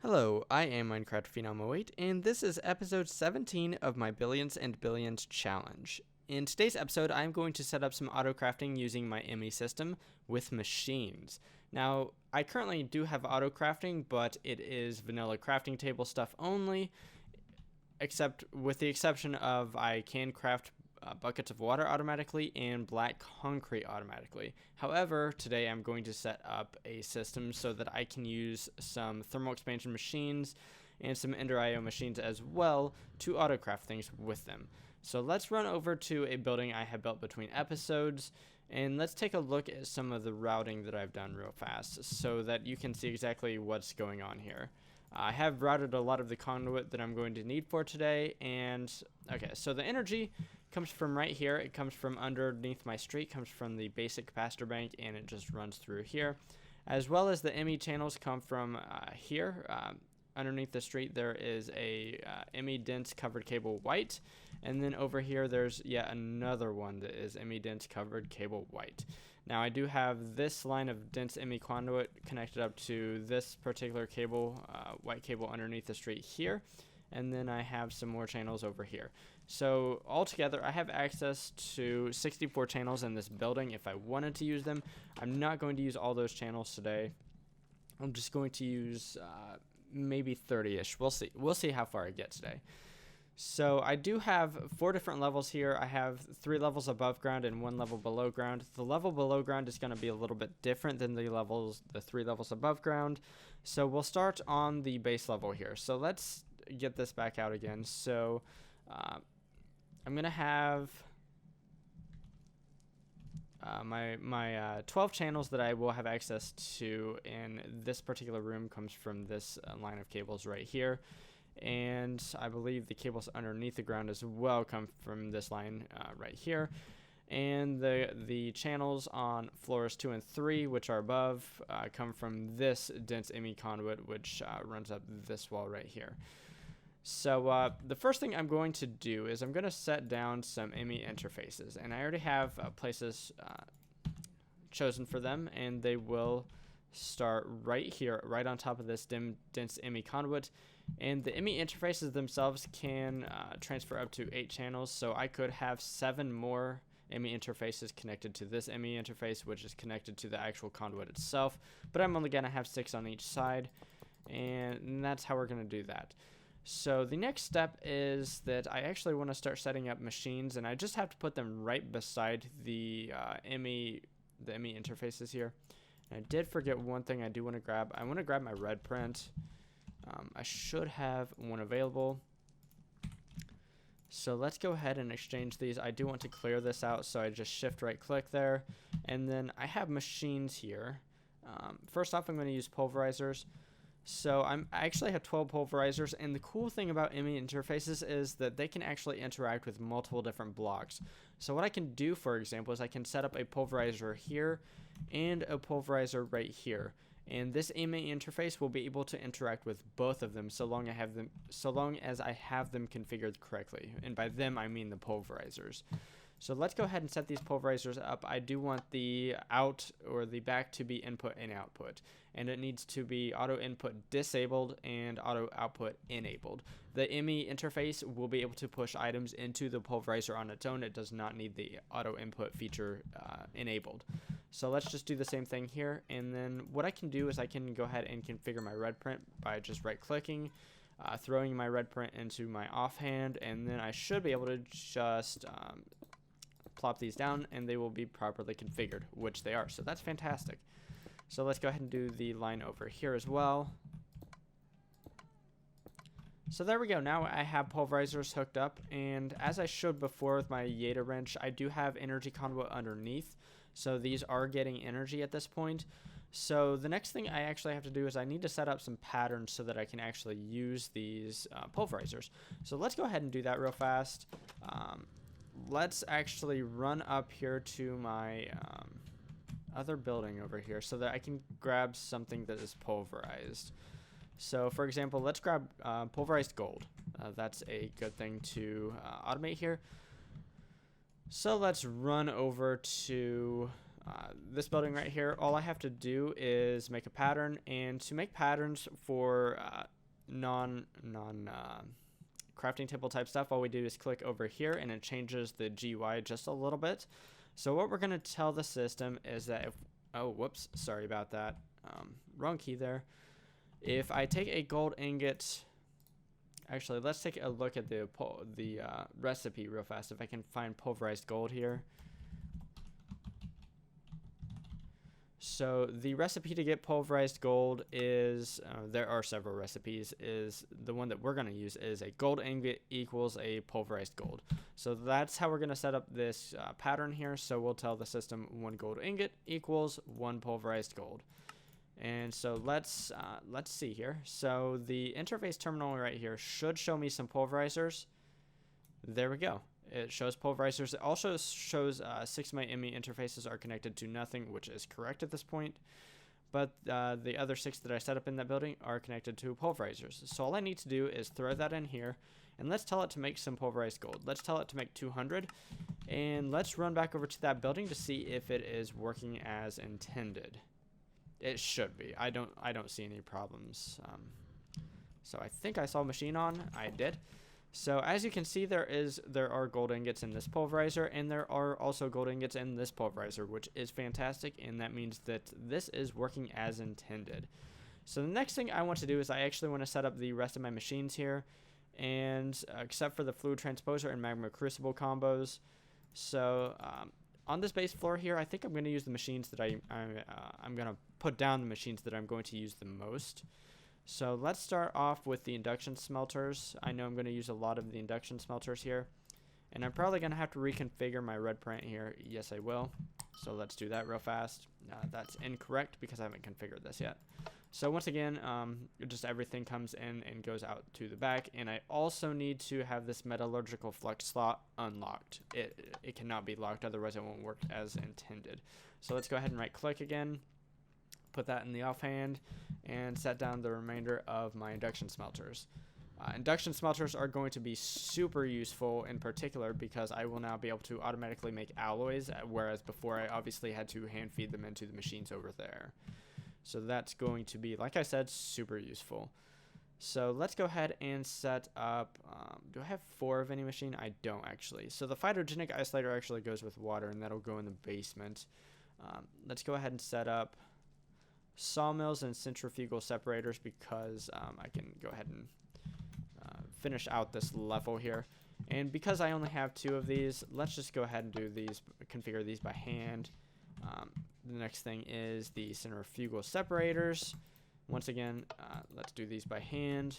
Hello, I am Minecraft Phenom 08, and this is episode 17 of my Billions and Billions challenge. In today's episode, I'm going to set up some auto crafting using my ME system with machines. Now, I currently do have auto crafting, but it is vanilla crafting table stuff only, except with the exception of I can craft buckets of water automatically and black concrete automatically. However, today I'm going to set up a system so that I can use some thermal expansion machines and some Ender IO machines as well to autocraft things with them. So let's run over to a building I have built between episodes and let's take a look at some of the routing that I've done real fast so that you can see exactly what's going on here. I have routed a lot of the conduit that I'm going to need for today, and okay, so the energy comes from right here. It comes from underneath my street, comes from the basic capacitor bank, and it just runs through here. As well as the ME channels come from here. Underneath the street there is a ME dense covered cable white, and then over here there's yet another one that is ME dense covered cable white. Now I do have this line of dense ME conduit connected up to this particular cable, white cable underneath the street here, and then I have some more channels over here. So altogether I have access to 64 channels in this building if I wanted to use them. I'm not going to use all those channels today. I'm just going to use maybe 30-ish. We'll see how far I get today. So I do have 4 different levels here. I have 3 levels above ground and 1 level below ground. The level below ground is going to be a little bit different than the 3 levels above ground. So we'll start on the base level here. So let's get this back out again. So I'm going to have my 12 channels that I will have access to in this particular room comes from this line of cables right here. And I believe the cables underneath the ground as well come from this line right here. And the channels on floors 2 and 3, which are above, come from this dense ME conduit, which runs up this wall right here. So the first thing I'm going to do is I'm going to set down some ME interfaces, and I already have places chosen for them, and they will start right here, right on top of this dense ME conduit. And the ME interfaces themselves can transfer up to 8 channels, so I could have 7 more ME interfaces connected to this ME interface, which is connected to the actual conduit itself, but I'm only going to have 6 on each side, and that's how we're going to do that. So the next step is that I actually want to start setting up machines, and I just have to put them right beside the ME interfaces here. And I did forget one thing I do want to grab. I want to grab my red print. I should have one available. So let's go ahead and exchange these. I do want to clear this out, so I just shift right click there. And then I have machines here. First off, I'm going to use pulverizers. So I actually have 12 pulverizers, and the cool thing about ME interfaces is that they can actually interact with multiple different blocks. So what I can do, for example, is I can set up a pulverizer here and a pulverizer right here. And this ME interface will be able to interact with both of them so long as I have them configured correctly. And by them, I mean the pulverizers. So let's go ahead and set these pulverizers up. I do want the out or the back to be input and output, and it needs to be auto input disabled and auto output enabled. The ME interface will be able to push items into the pulverizer on its own. It does not need the auto input feature enabled. So let's just do the same thing here, and then what I can do is I can go ahead and configure my red print by just right clicking, throwing my red print into my offhand, and then I should be able to just plop these down and they will be properly configured, which they are. So that's fantastic. So let's go ahead and do the line over here as well. So there we go. Now I have pulverizers hooked up, and as I showed before with my Yeta wrench, I do have energy conduit underneath. So these are getting energy at this point. So the next thing I actually have to do is I need to set up some patterns so that I can actually use these pulverizers. So let's go ahead and do that real fast. Let's actually run up here to my other building over here so that I can grab something that is pulverized. So for example, let's grab pulverized gold. That's a good thing to automate here. So let's run over to This building right here, all I have to do is make a pattern, and to make patterns for crafting table type stuff, all we do is click over here and it changes the GUI just a little bit. So what we're going to tell the system is that if, oh whoops, sorry about that, wrong key there. If I take a gold ingot, actually let's take a look at the recipe real fast, if I can find pulverized gold here. So the recipe to get pulverized gold is, there are several recipes, is the one that we're going to use is a gold ingot equals a pulverized gold. So that's how we're going to set up this pattern here. So we'll tell the system 1 gold ingot equals 1 pulverized gold. And so let's see here. So the interface terminal right here should show me some pulverizers. There we go. It shows pulverizers. It also shows 6 of my ME interfaces are connected to nothing, which is correct at this point. But the other 6 that I set up in that building are connected to pulverizers. So all I need to do is throw that in here, and let's tell it to make some pulverized gold. Let's tell it to make 200, and let's run back over to that building to see if it is working as intended. It should be. I don't see any problems. So I think I saw machine on. I did. So as you can see, there are gold ingots in this pulverizer, and there are also gold ingots in this pulverizer, which is fantastic, and that means that this is working as intended. So the next thing I want to do is I actually want to set up the rest of my machines here, and except for the fluid transposer and magma crucible combos. So on this base floor here, I think I'm going to use the machines that I'm going to put down the machines that I'm going to use the most. So let's start off with the induction smelters. I know I'm going to use a lot of the induction smelters here, and I'm probably going to have to reconfigure my red print here. Yes, I will. So let's do that real fast. That's incorrect because I haven't configured this yet. So once again, just everything comes in and goes out to the back, and I also need to have this metallurgical flux slot unlocked. It cannot be locked, otherwise it won't work as intended. So let's go ahead and right click again, put that in the offhand, and set down the remainder of my induction smelters. Induction smelters are going to be super useful in particular because I will now be able to automatically make alloys, whereas before I obviously had to hand feed them into the machines over there. So that's going to be, like I said, super useful. So let's go ahead and set up, do I have 4 of any machine? I don't actually. So the phytogenic isolator actually goes with water, and that'll go in the basement. Let's go ahead and set up sawmills and centrifugal separators because I can go ahead and finish out this level here. And because I only have 2 of these, let's just go ahead and do these, configure these by hand. The next thing is the centrifugal separators. Once again, let's do these by hand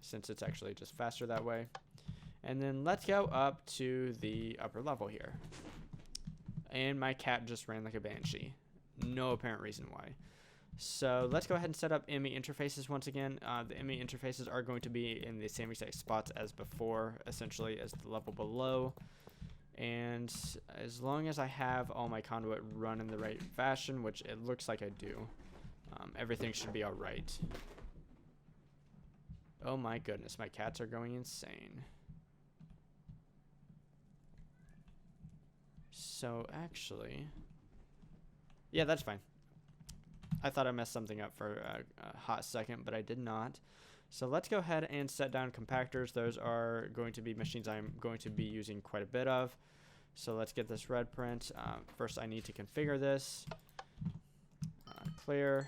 since it's actually just faster that way. And then let's go up to the upper level here. And my cat just ran like a banshee. No apparent reason why. So let's go ahead and set up ME interfaces once again. The ME interfaces are going to be in the same exact spots as before, essentially as the level below. And as long as I have all my conduit run in the right fashion, which it looks like I do, everything should be alright. Oh my goodness, my cats are going insane. So actually, yeah, that's fine. I thought I messed something up for a hot second, but I did not. So let's go ahead and set down compactors. Those are going to be machines I'm going to be using quite a bit of. So let's get this red print. First I need to configure this. Clear.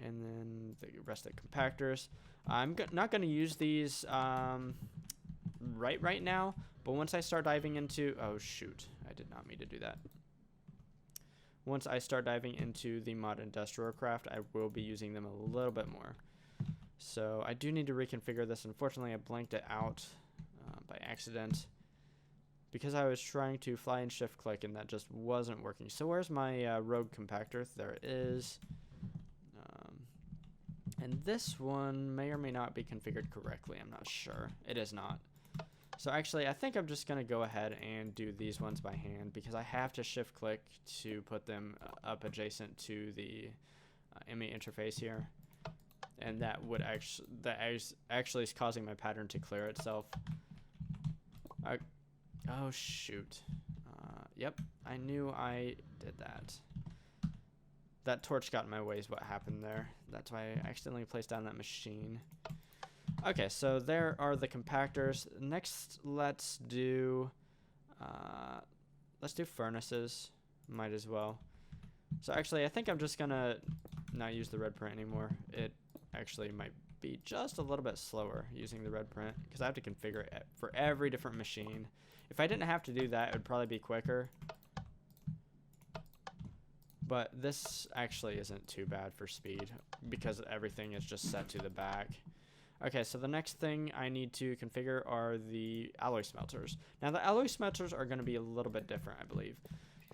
And then the rest of the compactors. I'm not going to use these right now, but once I start diving into... Oh shoot, I did not mean to do that. Once I start diving into the mod NuclearCraft, I will be using them a little bit more. So I do need to reconfigure this. Unfortunately, I blanked it out by accident because I was trying to fly and shift click and that just wasn't working. So where's my rogue compactor? There it is. And this one may or may not be configured correctly. I'm not sure. It is not. So actually, I think I'm just going to go ahead and do these ones by hand because I have to shift click to put them up adjacent to the ME interface here. And that would actually is causing my pattern to clear itself. Oh, shoot. Yep, I knew I did that. That torch got in my way is what happened there. That's why I accidentally placed down that machine. Okay, so there are the compactors. Next, let's do furnaces. Might as well. So actually, I think I'm just gonna not use the red print anymore. It actually might be just a little bit slower using the red print because I have to configure it for every different machine. If I didn't have to do that, it would probably be quicker. But this actually isn't too bad for speed because everything is just set to the back. Okay, so the next thing I need to configure are the alloy smelters. Now the alloy smelters are going to be a little bit different, I believe.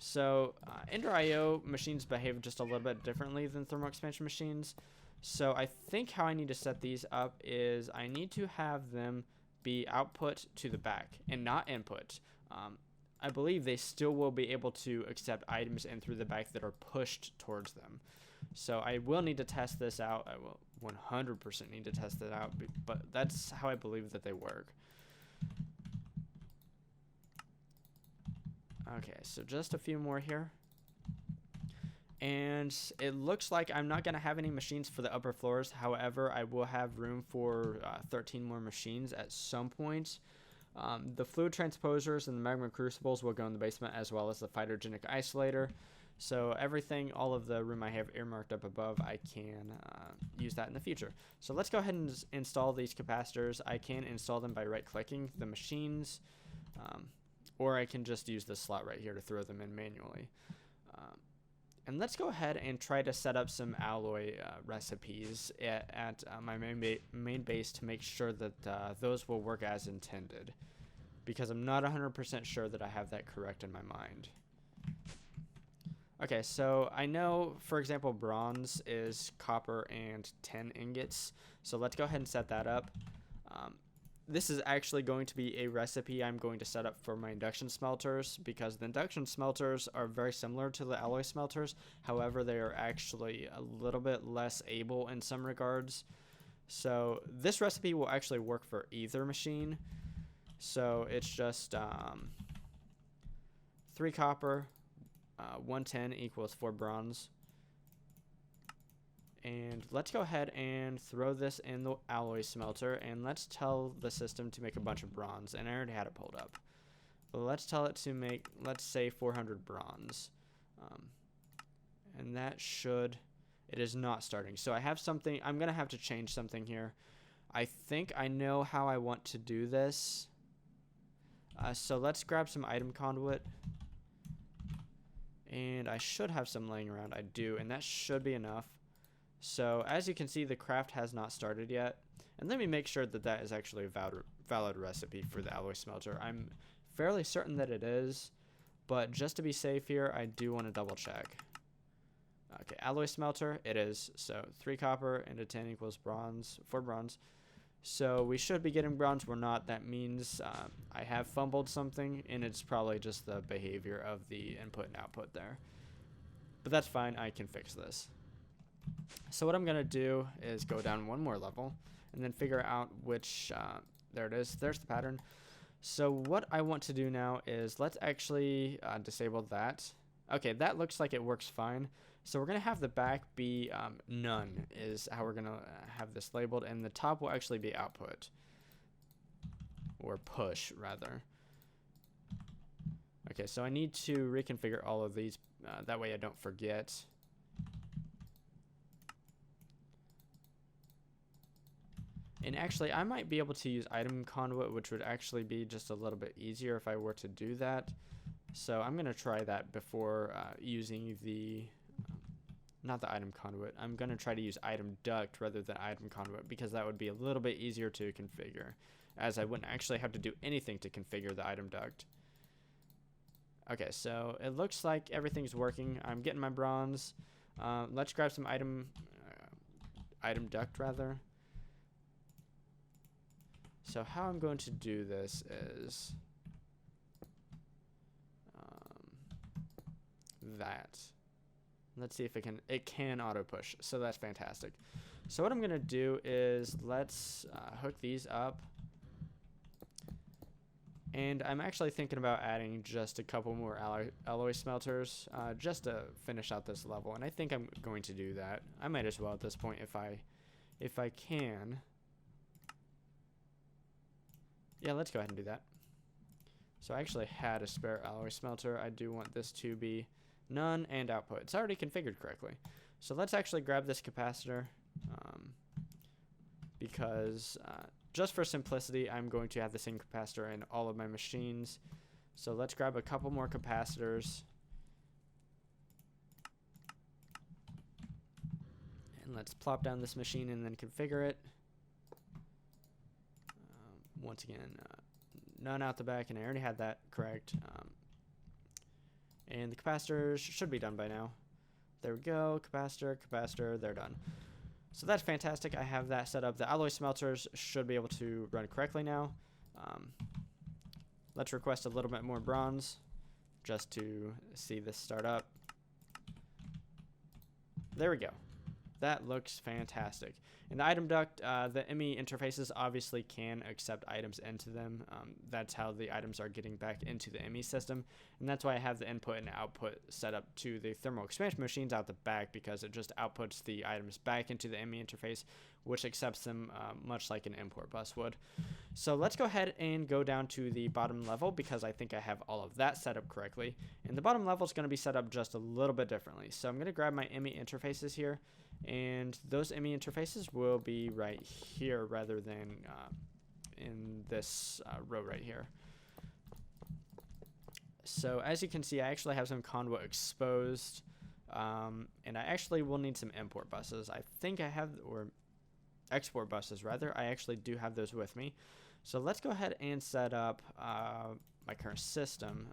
So Ender IO machines behave just a little bit differently than thermal expansion machines. So I think how I need to set these up is I need to have them be output to the back and not input. I believe they still will be able to accept items in through the back that are pushed towards them. So I will need to test this out. I will 100% need to test it out, but that's how I believe that they work. Okay, so just a few more here. And it looks like I'm not going to have any machines for the upper floors. However, I will have room for 13 more machines at some point. The fluid transposers and the magma crucibles will go in the basement, as well as the phytogenic isolator. So everything, all of the room I have earmarked up above, I can use that in the future. So let's go ahead and install these capacitors. I can install them by right-clicking the machines, or I can just use this slot right here to throw them in manually. And let's go ahead and try to set up some alloy recipes at my main base to make sure that those will work as intended, because I'm not 100% sure that I have that correct in my mind. Okay, so I know, for example, bronze is copper and 10 ingots, so let's go ahead and set that up. This is actually going to be a recipe I'm going to set up for my induction smelters, because the induction smelters are very similar to the alloy smelters. However, they are actually a little bit less able in some regards. So this recipe will actually work for either machine. So it's just 3 copper, 110 equals 4 bronze. And let's go ahead and throw this in the alloy smelter, and let's tell the system to make a bunch of bronze. And I already had it pulled up. But let's tell it to make, let's say, 400 bronze. And that should, it is not starting. So I have something, I'm going to have to change something here. I think I know how I want to do this. So let's grab some item conduit. And I should have some laying around. I do, and that should be enough. So as you can see, the craft has not started yet. And let me make sure that that is actually a valid recipe for the alloy smelter. I'm fairly certain that it is, but just to be safe here, I do want to double check. Okay, alloy smelter, it is. So 3 copper into 10 equals bronze, 4 bronze. So we should be getting bronze. We're not. That means I have fumbled something, and it's probably just the behavior of the input and output there. But that's fine. I can fix this. So what I'm going to do is go down one more level and then figure out which, there it is, there's the pattern. So what I want to do now is let's actually disable that. Okay, that looks like it works fine. So we're going to have the back be none is how we're going to have this labeled, and the top will actually be output, or push rather. Okay, so I need to reconfigure all of these, that way I don't forget. And actually, I might be able to use item conduit, which would actually be just a little bit easier if I were to do that. So I'm going to try that before using the, not the item conduit. I'm going to try to use item duct rather than item conduit, because that would be a little bit easier to configure, as I wouldn't actually have to do anything to configure the item duct. Okay, so it looks like everything's working. I'm getting my bronze. Let's grab some item duct rather. So how I'm going to do this is that. Let's see if it can auto push. So that's fantastic. So what I'm going to do is let's hook these up. And I'm actually thinking about adding just a couple more alloy smelters just to finish out this level. And I think I'm going to do that. I might as well at this point if I can. Yeah, let's go ahead and do that. So I actually had a spare alloy smelter. I do want this to be none and output. It's already configured correctly. So let's actually grab this capacitor because just for simplicity, I'm going to have the same capacitor in all of my machines. So let's grab a couple more capacitors. And let's plop down this machine and then configure it. Once again, none out the back, and I already had that correct. And the capacitors should be done by now. There we go, capacitor, they're done. So that's fantastic. I have that set up. The alloy smelters should be able to run correctly now. Let's request a little bit more bronze just to see this start up. There we go. That looks fantastic. In the item duct, the ME interfaces obviously can accept items into them. That's how the items are getting back into the ME system. And that's why I have the input and output set up to the thermal expansion machines out the back, because it just outputs the items back into the ME interface, which accepts them much like an import bus would. So let's go ahead and go down to the bottom level, because I think I have all of that set up correctly. And the bottom level is going to be set up just a little bit differently. So I'm going to grab my ME interfaces here. And those ME interfaces will be right here rather than in this row right here. So as you can see, I actually have some conduit exposed, and I actually will need some import buses. I think I have, or export buses rather. I actually do have those with me. So let's go ahead and set up my current system.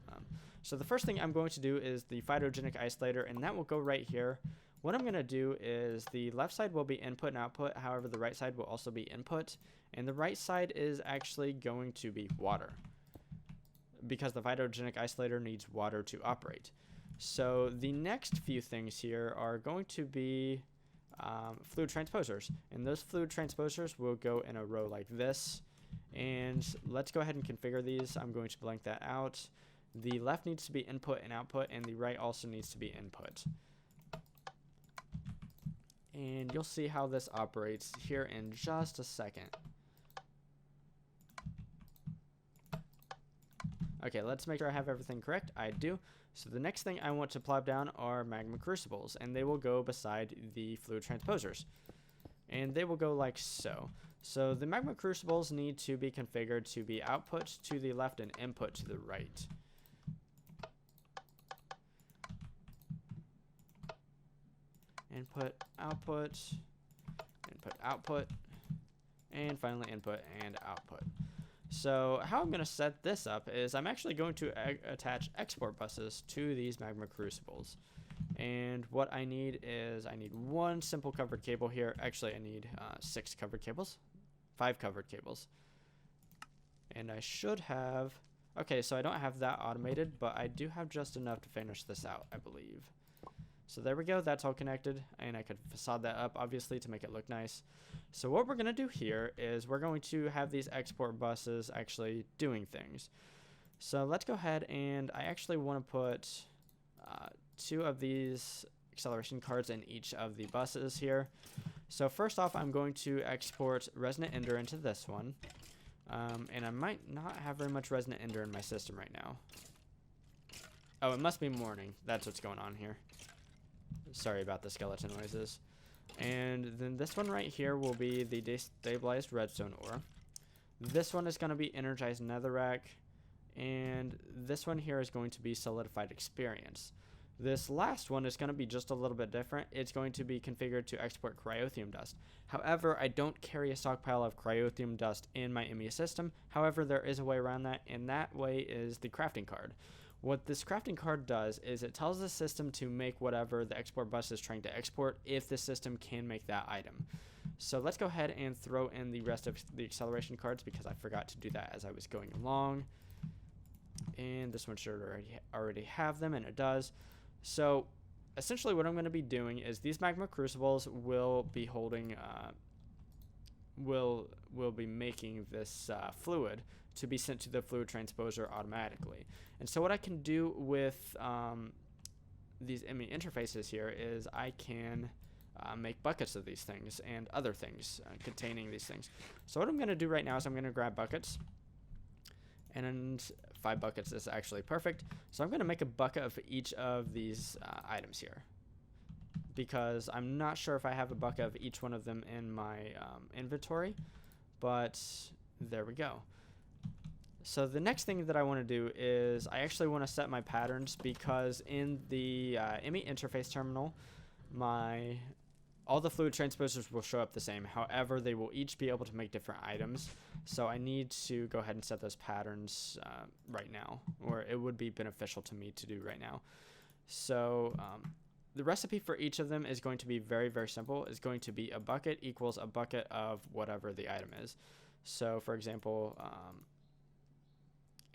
So the first thing I'm going to do is the phytogenic isolator, and that will go right here. What I'm going to do is the left side will be input and output, however the right side will also be input, and the right side is actually going to be water, because the phytogenic isolator needs water to operate. So the next few things here are going to be fluid transposers, and those fluid transposers will go in a row like this. And let's go ahead and configure these. I'm going to blank that out. The left needs to be input and output, and the right also needs to be input. And you'll see how this operates here in just a second. Okay, let's make sure I have everything correct. I do. So the next thing I want to plop down are magma crucibles, and they will go beside the fluid transposers. And they will go like so. So the magma crucibles need to be configured to be output to the left and input to the right. Input, output, and finally input and output. So how I'm going to set this up is I'm actually going to attach export buses to these magma crucibles. And what I need is I need one simple covered cable here. Actually, I need 6 covered cables, 5 covered cables. And I should have, okay, so I don't have that automated, but I do have just enough to finish this out, I believe. So there we go, that's all connected, and I could facade that up obviously to make it look nice. So what we're going to do here is we're going to have these export buses actually doing things. So let's go ahead, and I actually want to put 2 of these acceleration cards in each of the buses here. So first off, I'm going to export resonant ender into this one, and I might not have very much resonant ender in my system right now. Oh, it must be morning, that's what's going on here. Sorry about the skeleton noises. And then this one right here will be the destabilized redstone ore. This one is going to be energized netherrack. And this one here is going to be solidified experience. This last one is going to be just a little bit different. It's going to be configured to export cryothium dust. However, I don't carry a stockpile of cryothium dust in my ME system. However, there is a way around that, and that way is the crafting card. What this crafting card does is it tells the system to make whatever the export bus is trying to export if the system can make that item. So let's go ahead and throw in the rest of the acceleration cards, because I forgot to do that as I was going along. And this one should already have them, and it does. So essentially what I'm going to be doing is these magma crucibles will be holding will be making this fluid to be sent to the fluid transposer automatically. And so what I can do with these IMI interfaces here is I can make buckets of these things and other things containing these things. So what I'm going to do right now is I'm going to grab buckets, and 5 buckets is actually perfect. So I'm going to make a bucket of each of these items here, because I'm not sure if I have a bucket of each one of them in my inventory, but there we go. So the next thing that I want to do is I actually want to set my patterns, because in the IMI interface terminal, all the fluid transposers will show up the same. However, they will each be able to make different items. So I need to go ahead and set those patterns right now, or it would be beneficial to me to do right now. So the recipe for each of them is going to be very, very simple. It's going to be a bucket equals a bucket of whatever the item is. So for example,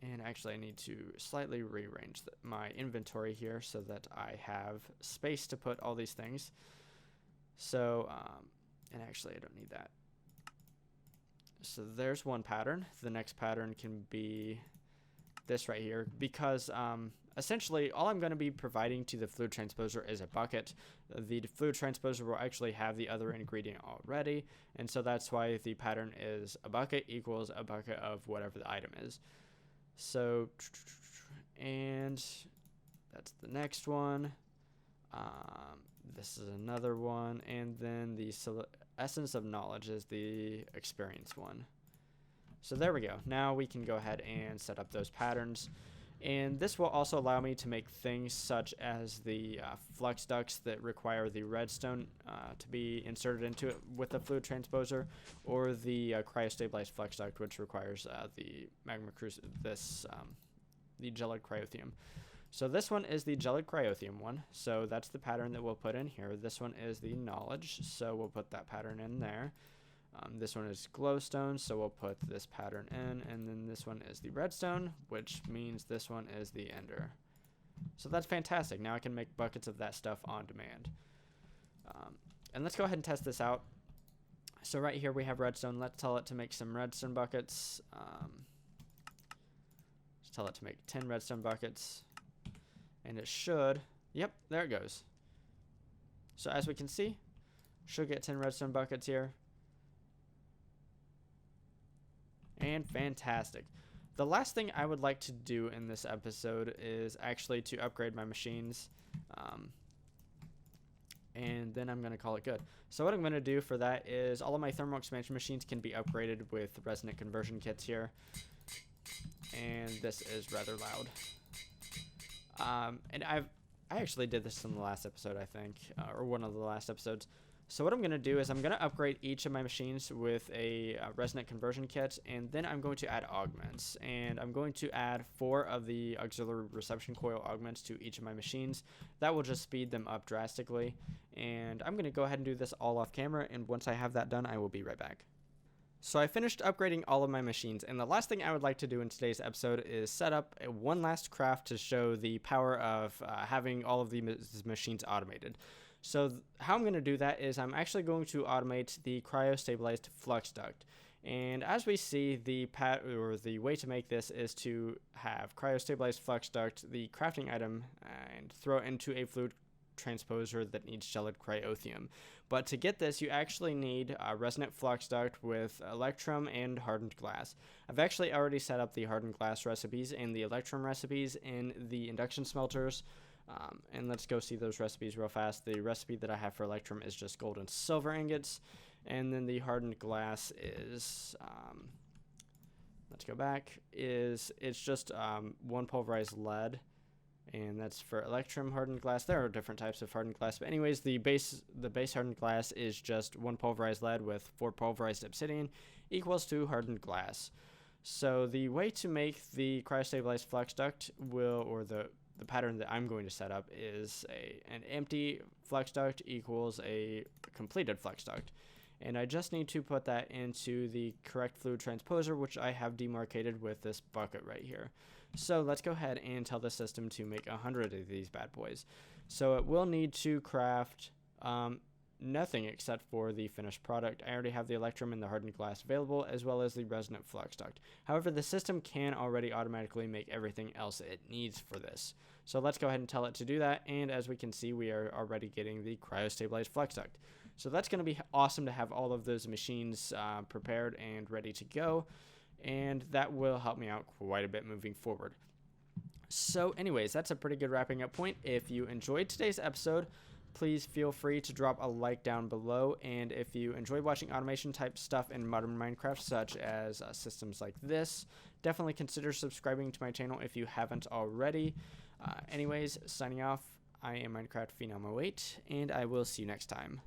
and actually I need to slightly rearrange my inventory here so that I have space to put all these things. So, and actually I don't need that. So there's one pattern. The next pattern can be this right here, because essentially all I'm going to be providing to the fluid transposer is a bucket. The fluid transposer will actually have the other ingredient already, and so that's why the pattern is a bucket equals a bucket of whatever the item is. So, and that's the next one. This is another one, and then the essence of knowledge is the experience one. So there we go. Now we can go ahead and set up those patterns, and this will also allow me to make things such as the flux ducts that require the redstone to be inserted into it with the fluid transposer, or the cryostabilized flux duct, which requires the magma the gelid cryothium. So this one is the gelid cryothium one, so that's the pattern that we'll put in here. This one is the knowledge, so we'll put that pattern in there. This one is glowstone, so we'll put this pattern in, and then this one is the redstone, which means this one is the ender. So that's fantastic. Now I can make buckets of that stuff on demand. And let's go ahead and test this out. So right here we have redstone. Let's tell it to make some redstone buckets. Let's tell it to make 10 redstone buckets. And it should, yep, there it goes. So as we can see, should get 10 redstone buckets here. And fantastic. The last thing I would like to do in this episode is actually to upgrade my machines. And then I'm going to call it good. So what I'm going to do for that is all of my thermal expansion machines can be upgraded with resonant conversion kits here. And this is rather loud. And I actually did this in the last episode, I think, or one of the last episodes. So what I'm going to do is I'm going to upgrade each of my machines with a resonant conversion kit, and then I'm going to add augments. And I'm going to add 4 of the auxiliary reception coil augments to each of my machines. That will just speed them up drastically. And I'm going to go ahead and do this all off camera, and once I have that done, I will be right back. So I finished upgrading all of my machines, and the last thing I would like to do in today's episode is set up one last craft to show the power of having all of these machines automated. So how I'm going to do that is I'm actually going to automate the cryostabilized flux duct. And as we see, the way to make this is to have cryostabilized flux duct, the crafting item, and throw it into a fluid transposer that needs gelid cryothium. But to get this, you actually need a resonant flux duct with electrum and hardened glass. I've actually already set up the hardened glass recipes and the electrum recipes in the induction smelters. And let's go see those recipes real fast. The recipe that I have for electrum is just gold and silver ingots. And then the hardened glass is, let's go back, it's just 1 pulverized lead. And that's for electrum hardened glass. There are different types of hardened glass, but anyways, the base hardened glass is just 1 pulverized lead with 4 pulverized obsidian equals 2 hardened glass. So the way to make the cryostabilized flux duct the pattern that I'm going to set up is an empty flux duct equals a completed flux duct. And I just need to put that into the correct fluid transposer, which I have demarcated with this bucket right here. So let's go ahead and tell the system to make 100 of these bad boys. So it will need to craft nothing except for the finished product. I already have the electrum and the hardened glass available, as well as the resonant flux duct. However, the system can already automatically make everything else it needs for this. So let's go ahead and tell it to do that, and as we can see, we are already getting the cryostabilized flux duct. So that's going to be awesome to have all of those machines prepared and ready to go, and that will help me out quite a bit moving forward. So anyways, that's a pretty good wrapping up point. If you enjoyed today's episode, please feel free to drop a like down below, and if you enjoy watching automation type stuff in modern Minecraft, such as systems like this, definitely consider subscribing to my channel if you haven't already. Anyways, signing off, I am Minecraft Phenom 08, and I will see you next time.